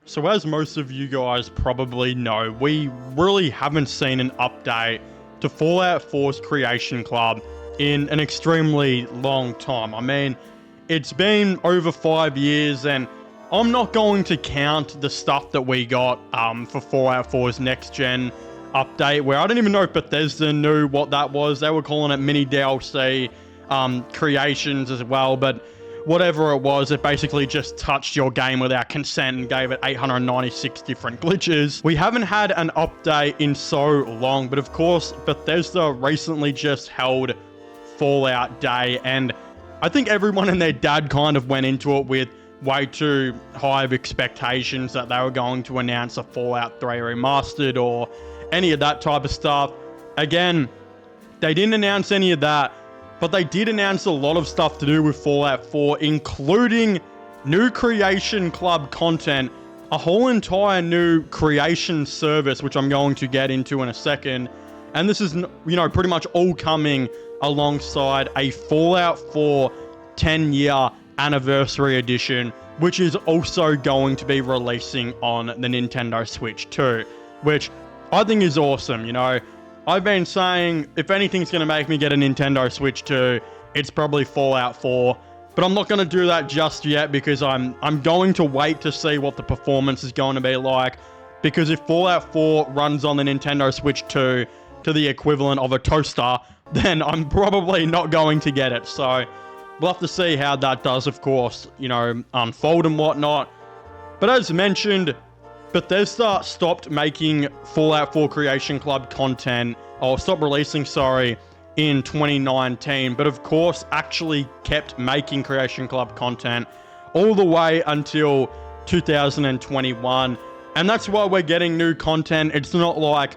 So as most of you guys probably know, we really haven't seen an update to Fallout 4's Creation Club in an extremely long time. I mean, it's been over 5 years, and I'm not going to count the stuff that we got for Fallout 4's next gen update, where I don't even know if Bethesda knew what that was. They were calling it mini DLC creations as well, but whatever it was, it basically just touched your game without consent and gave it 896 different glitches. We haven't had an update in so long, but of course, Bethesda recently just held Fallout Day, and I think everyone and their dad kind of went into it with way too high of expectations that they were going to announce a Fallout 3 remastered or any of that type of stuff. Again, they didn't announce any of that, but they did announce a lot of stuff to do with Fallout 4, including new Creation Club content, a whole entire new creation service, which I'm going to get into in a second. And this is, pretty much all coming alongside a Fallout 4 10-year anniversary edition, which is also going to be releasing on the Nintendo Switch 2, which I think is awesome. I've been saying, if anything's going to make me get a Nintendo Switch 2, it's probably Fallout 4. But I'm not going to do that just yet, because I'm going to wait to see what the performance is going to be like. Because if Fallout 4 runs on the Nintendo Switch 2 to the equivalent of a toaster, then I'm probably not going to get it. So we'll have to see how that does, of course, unfold and whatnot. But as mentioned, Bethesda stopped making Fallout 4 Creation Club content, or stopped releasing, in 2019, but of course actually kept making Creation Club content all the way until 2021, and that's why we're getting new content. It's not like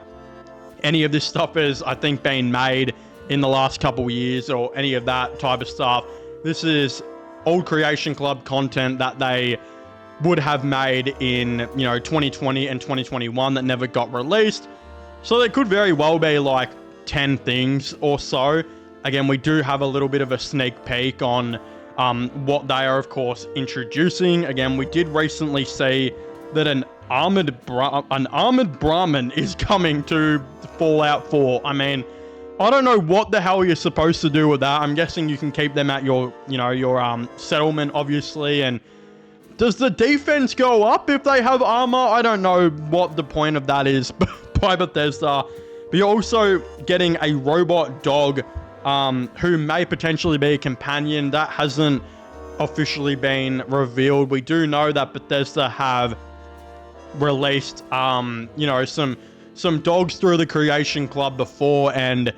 any of this stuff is, I think, being made in the last couple years or any of that type of stuff. This is old Creation Club content that they would have made in 2020 and 2021 that never got released. So there could very well be like 10 things or so. Again, we do have a little bit of a sneak peek on what they are, of course, introducing. Again, we did recently see that an armored Brahmin is coming to Fallout 4. I mean, I don't know what the hell you're supposed to do with that. I'm guessing you can keep them at your settlement, obviously, and does the defense go up if they have armor? I don't know what the point of that is by Bethesda. But you're also getting a robot dog who may potentially be a companion. That hasn't officially been revealed. We do know that Bethesda have released some dogs through the Creation Club before, and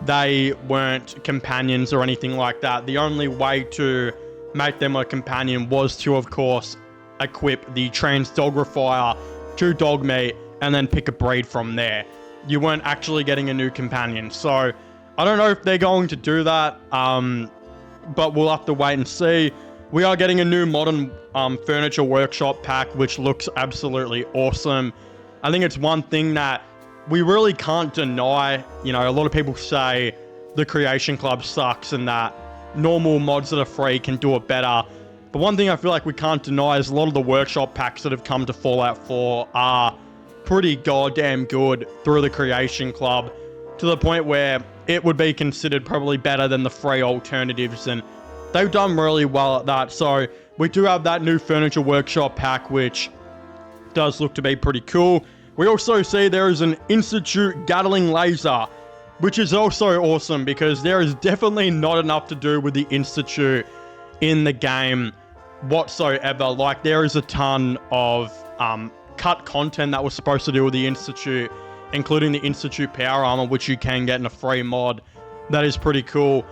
they weren't companions or anything like that. The only way to make them a companion was to, of course, equip the transdogrifier to dog meat and then pick a breed from there. You weren't actually getting a new companion. So I don't know if they're going to do that, but we'll have to wait and see. We are getting a new modern furniture workshop pack, which looks absolutely awesome. I think it's one thing that we really can't deny. A lot of people say the Creation Club sucks and that normal mods that are free can do it better. But one thing I feel like we can't deny is a lot of the workshop packs that have come to Fallout 4 are pretty goddamn good through the Creation Club, to the point where it would be considered probably better than the free alternatives, and they've done really well at that. So we do have that new furniture workshop pack, which does look to be pretty cool. We also see there is an Institute Gatling laser, which is also awesome, because there is definitely not enough to do with the Institute in the game whatsoever. Like, there is a ton of cut content that was supposed to do with the Institute, including the Institute power armor, which you can get in a free mod. That is pretty cool.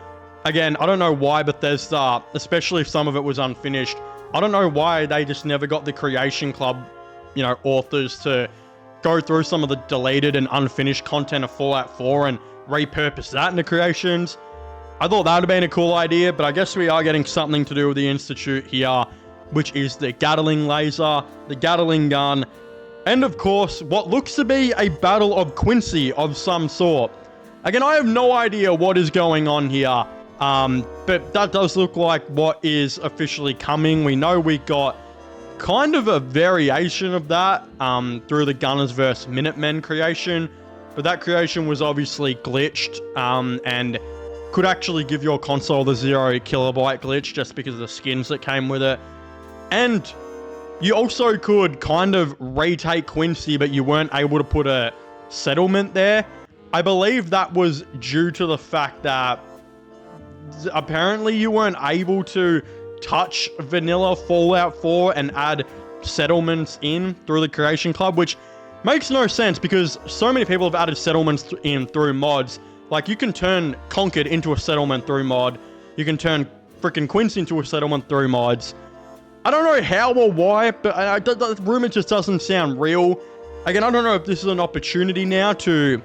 Again, I don't know why Bethesda, especially if some of it was unfinished, I don't know why they just never got the Creation Club, authors to go through some of the deleted and unfinished content of Fallout 4 and repurpose that into creations. I thought that would have been a cool idea, but I guess we are getting something to do with the Institute here, which is the Gatling laser, the Gatling gun, and of course, what looks to be a battle of Quincy of some sort. Again, I have no idea what is going on here, but that does look like what is officially coming. We know we got kind of a variation of that through the Gunners vs. Minutemen creation, but that creation was obviously glitched and could actually give your console the 0 kilobyte glitch just because of the skins that came with it. And you also could kind of retake Quincy, but you weren't able to put a settlement there. I believe that was due to the fact that apparently you weren't able to touch vanilla Fallout 4 and add settlements in through the Creation Club, which makes no sense because so many people have added settlements in through mods. Like, you can turn Concord into a settlement through mod. You can turn freaking Quincy into a settlement through mods. I don't know how or why, but the rumor just doesn't sound real. Again, I don't know if this is an opportunity now to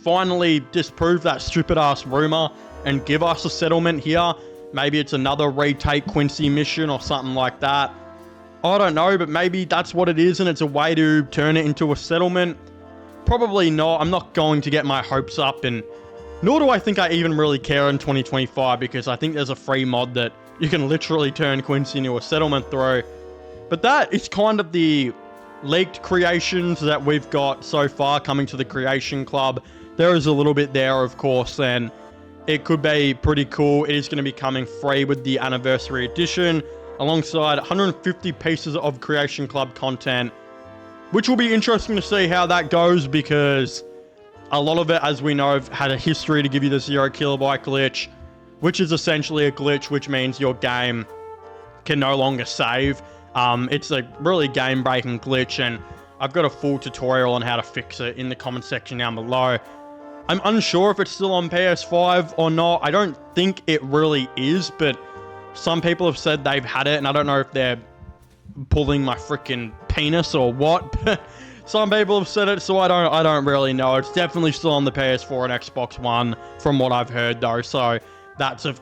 finally disprove that stupid-ass rumor and give us a settlement here. Maybe it's another retake Quincy mission or something like that. I don't know, but maybe that's what it is and it's a way to turn it into a settlement. Probably not. I'm not going to get my hopes up, and nor do I think I even really care in 2025 because I think there's a free mod that you can literally turn Quincy into a settlement through. But that is kind of the leaked creations that we've got so far coming to the Creation Club. There is a little bit there, of course, and it could be pretty cool. It is going to be coming free with the Anniversary Edition, alongside 150 pieces of Creation Club content, which will be interesting to see how that goes, because a lot of it, as we know, had a history to give you the 0 kilobyte glitch, which is essentially a glitch, which means your game can no longer save. It's a really game-breaking glitch, and I've got a full tutorial on how to fix it in the comment section down below. I'm unsure if it's still on PS5 or not. I don't think it really is, but some people have said they've had it, and I don't know if they're pulling my freaking penis or what, but some people have said it, so I don't really know. It's definitely still on the PS4 and Xbox One from what I've heard, though, so that's of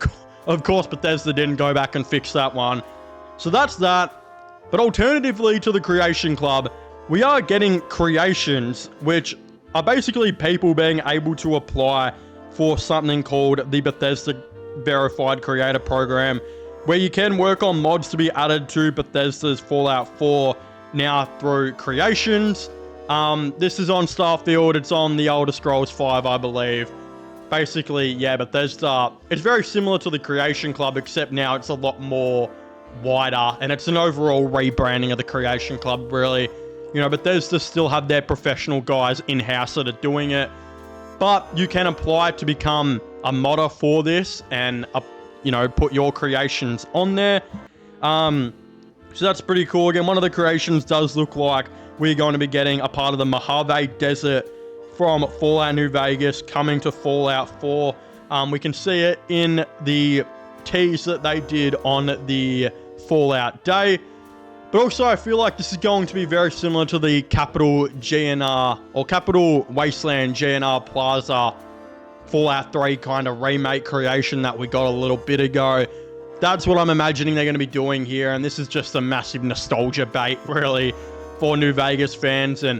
course Bethesda didn't go back and fix that one. So that's that. But alternatively to the Creation Club, we are getting creations, which are basically people being able to apply for something called the Bethesda Verified Creator Program, where you can work on mods to be added to Bethesda's Fallout 4 now through creations. This is on Starfield, it's on the Elder Scrolls 5, I believe. Basically, yeah, Bethesda, it's very similar to the Creation Club, except now it's a lot more wider, and it's an overall rebranding of the Creation Club, really. You know, Bethesda still have their professional guys in-house that are doing it, but you can apply to become a modder for this and, you know, put your creations on there. So that's pretty cool. Again, one of the creations does look like we're going to be getting a part of the Mojave Desert from Fallout New Vegas coming to Fallout 4. We can see it in the tease that they did on the Fallout Day. But also, I feel like this is going to be very similar to the Capital GNR, or Capital Wasteland GNR Plaza Fallout 3 kind of remake creation that we got a little bit ago. That's what I'm imagining they're going to be doing here, and this is just a massive nostalgia bait, really, for New Vegas fans, and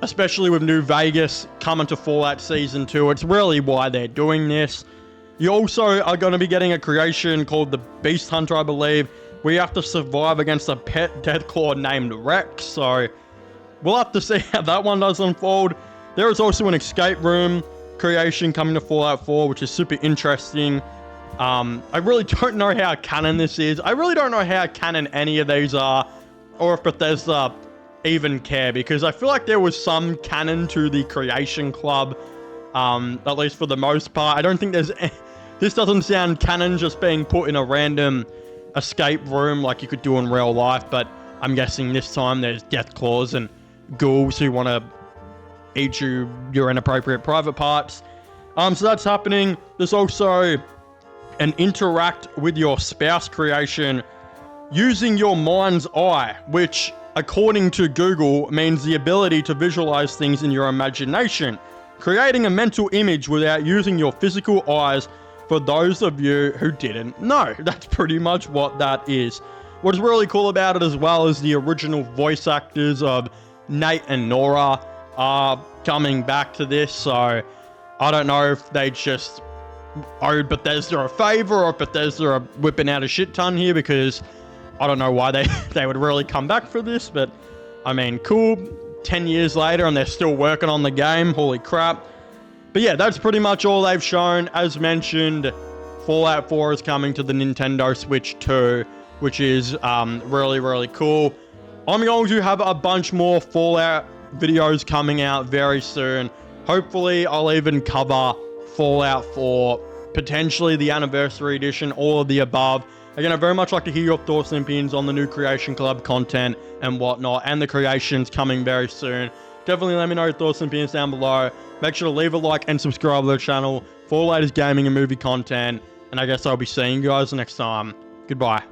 especially with New Vegas coming to Fallout Season 2, it's really why they're doing this. You also are going to be getting a creation called the Beast Hunter, I believe, where you have to survive against a pet Deathclaw named Rex, so we'll have to see how that one does unfold. There is also an escape room creation coming to Fallout 4, which is super interesting. I really don't know how canon this is. I really don't know how canon any of these are, or if Bethesda even care, because I feel like there was some canon to the Creation Club, at least for the most part. I don't think there's... This doesn't sound canon just being put in a random escape room like you could do in real life, but I'm guessing this time there's Deathclaws and ghouls who want to eat your inappropriate private parts. So that's happening. There's also an interact with your spouse creation using your mind's eye, which, according to Google, means the ability to visualize things in your imagination, creating a mental image without using your physical eyes. For those of you who didn't know, that's pretty much what that is. What's really cool about it as well is the original voice actors of Nate and Nora are coming back to this, so I don't know if they just owed Bethesda a favor or if Bethesda are whipping out a shit ton here, because I don't know why they would really come back for this, but I mean, cool. 10 years later and they're still working on the game. Holy crap. But yeah, that's pretty much all they've shown. As mentioned, Fallout 4 is coming to the Nintendo Switch 2, which is really, really cool. I'm going to have a bunch more Fallout videos coming out very soon. Hopefully, I'll even cover Fallout 4, potentially the Anniversary Edition, all of the above. Again, I'd very much like to hear your thoughts and opinions on the new Creation Club content and whatnot, and the creations coming very soon. Definitely let me know your thoughts and opinions down below. Make sure to leave a like and subscribe to the channel for latest gaming and movie content. And I guess I'll be seeing you guys next time. Goodbye.